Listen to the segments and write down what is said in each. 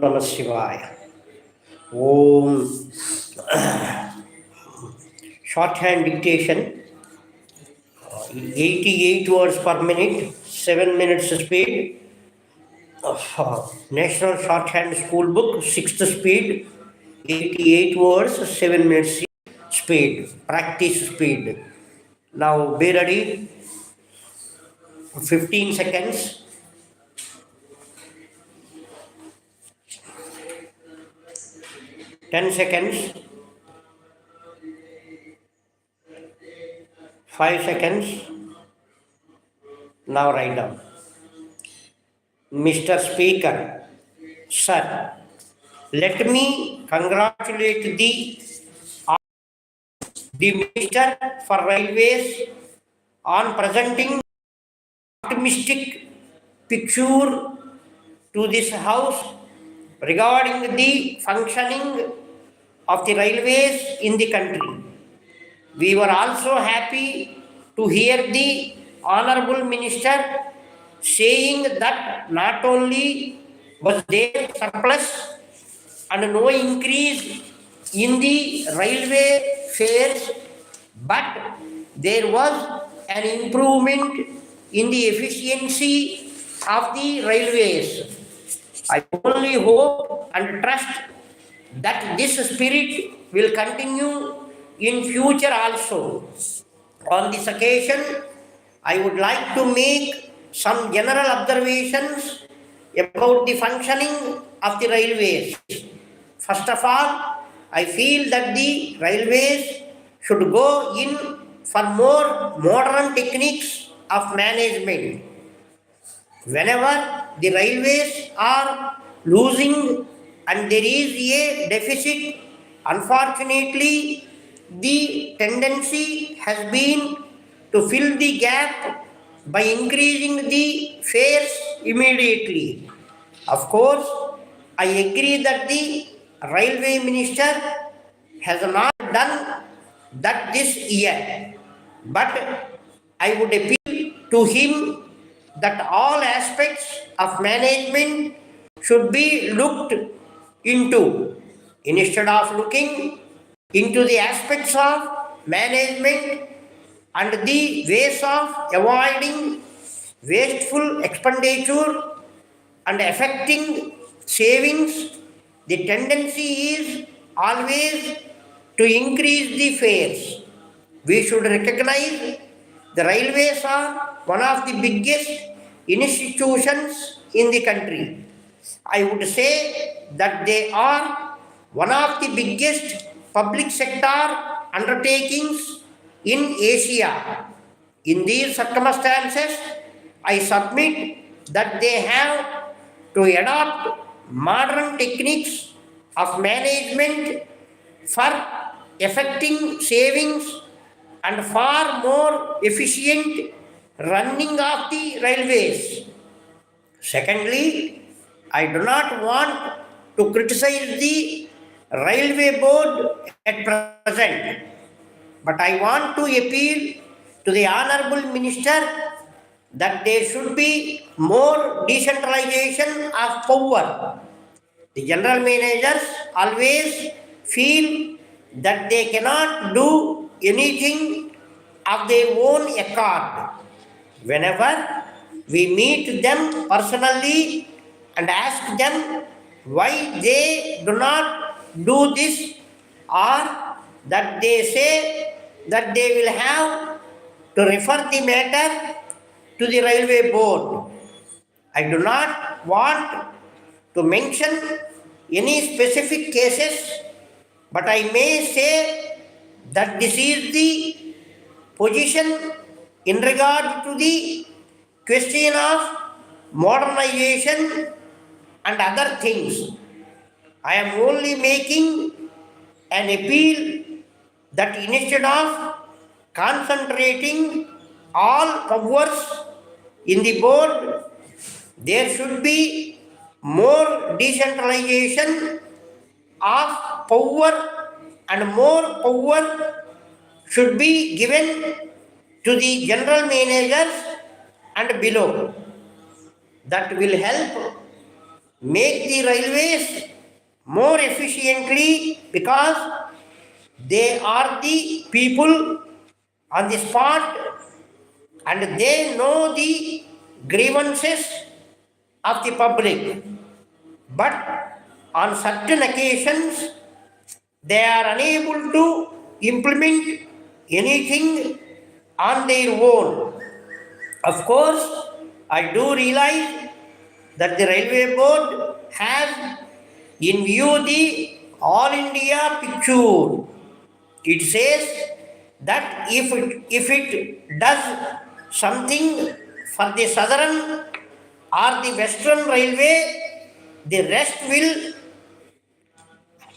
Namah Shivaya. Om. Shorthand dictation, 88 words per minute, 7 minutes speed. National Shorthand School Book, 6th speed, 88 words, 7 minutes speed, practice speed. Now be ready, 15 seconds. 10 seconds, 5 seconds. Now write down. Mr. Speaker, sir, let me congratulate the Minister for Railways on presenting optimistic picture to this House regarding the functioning of the railways in the country. We were also happy to hear the Honorable Minister saying that not only was there surplus and no increase in the railway fares, but there was an improvement in the efficiency of the railways. I only hope and trust that this spirit will continue in future also. On this occasion, I would like to make some general observations about the functioning of the railways. First of all, I feel that the railways should go in for more modern techniques of management. Whenever the railways are losing and there is a deficit, unfortunately, the tendency has been to fill the gap by increasing the fares immediately. Of course, I agree that the railway minister has not done that this year, but I would appeal to him that all aspects of management should be looked into instead of looking into the aspects of management and the ways of avoiding wasteful expenditure and affecting savings. The tendency is always to increase the fares. We should recognize the railways are one of the biggest institutions in the country. I would say that they are one of the biggest public sector undertakings in Asia. In these circumstances, I submit that they have to adopt modern techniques of management for effecting savings and far more efficient running of the railways. Secondly, I do not want to criticize the railway board at present, but I want to appeal to the Honorable Minister that there should be more decentralization of power. The general managers always feel that they cannot do anything of their own accord. Whenever we meet them personally and ask them why they do not do this, or that they say that they will have to refer the matter to the railway board. I do not want to mention any specific cases, but I may say that this is the position in regard to the question of modernization and other things. I am only making an appeal that instead of concentrating all powers in the board, there should be more decentralization of power and more power should be given to the general managers and below. That will help make the railways more efficiently because they are the people on the spot and they know the grievances of the public. But on certain occasions, they are unable to implement anything on their own. Of course, I do realize that the railway board has in view the all India picture. It says that if it does something for the southern or the western railway, the rest will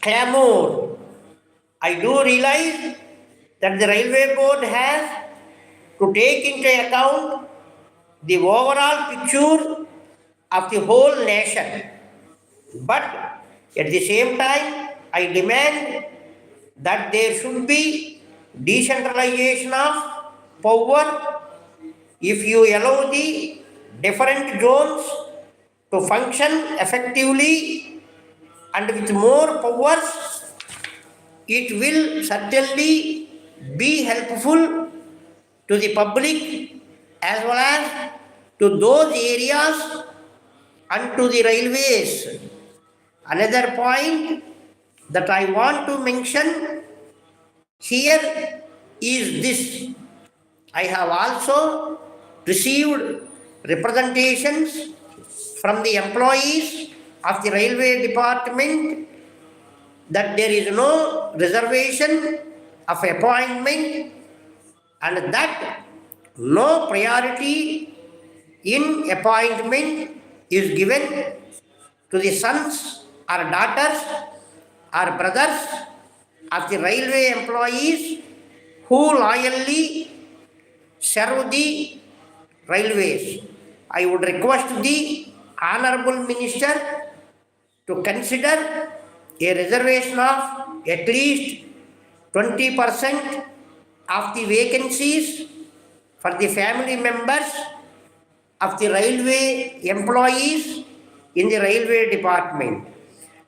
clamor. I do realize that the railway board has to take into account the overall picture of the whole nation. But at the same time, I demand that there should be decentralization of power. If you allow the different zones to function effectively and with more powers, it will certainly be helpful to the public as well as to those areas and to the railways. Another point that I want to mention here is this. I have also received representations from the employees of the railway department that there is no reservation of appointment and that no priority in appointment is given to the sons or daughters or brothers of the railway employees who loyally serve the railways. I would request the Honorable Minister to consider a reservation of at least 20% of the vacancies for the family members of the railway employees in the railway department.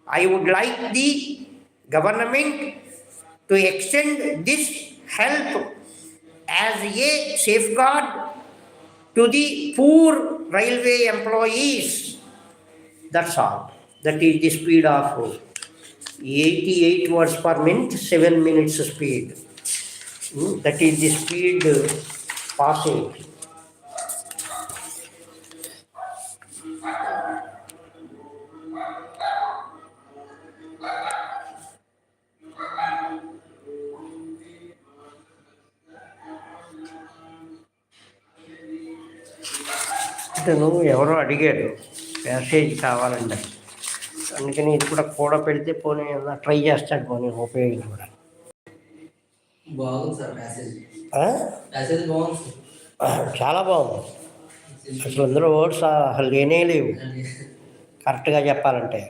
I would like the government to extend this help as a safeguard to the poor railway employees. That's all. That is the speed of 88 words per minute, 7 minutes speed. That is the speed passage. ఇతను ఎవరో అడిగాడు passage కావాలండి, అందుకని ఇది కూడా పెడితే పోనీ try చేస్తాడు, పోనీ ఉపయోగించుకోవడానికి. బాగుంది సార్ ప్యాసేజ్ బాగుంది, చాలా బాగుంది. అసలు అందులో వర్డ్స్ అసలు లేనే లేవు కరెక్ట్గా చెప్పాలంటే.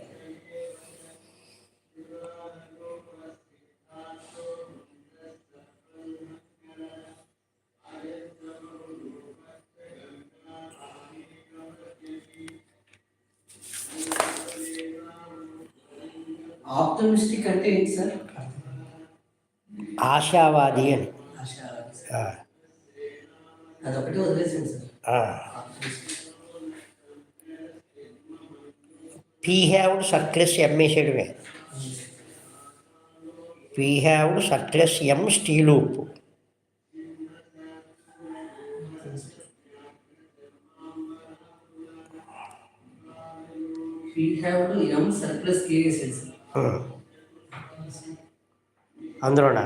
ఆప్టమిస్టిక్ అంటే ఏంటి సార్? ఆశావాది అని. అదొకటి వదిలేసింది సార్. పీ హ్యావ్డ్ సర్క్లెస్ ఎం వేసేయడమే. పీ హ్యావ్డ్ సర్క్లెస్ ఎం స్టీలూప్. అందులోనా?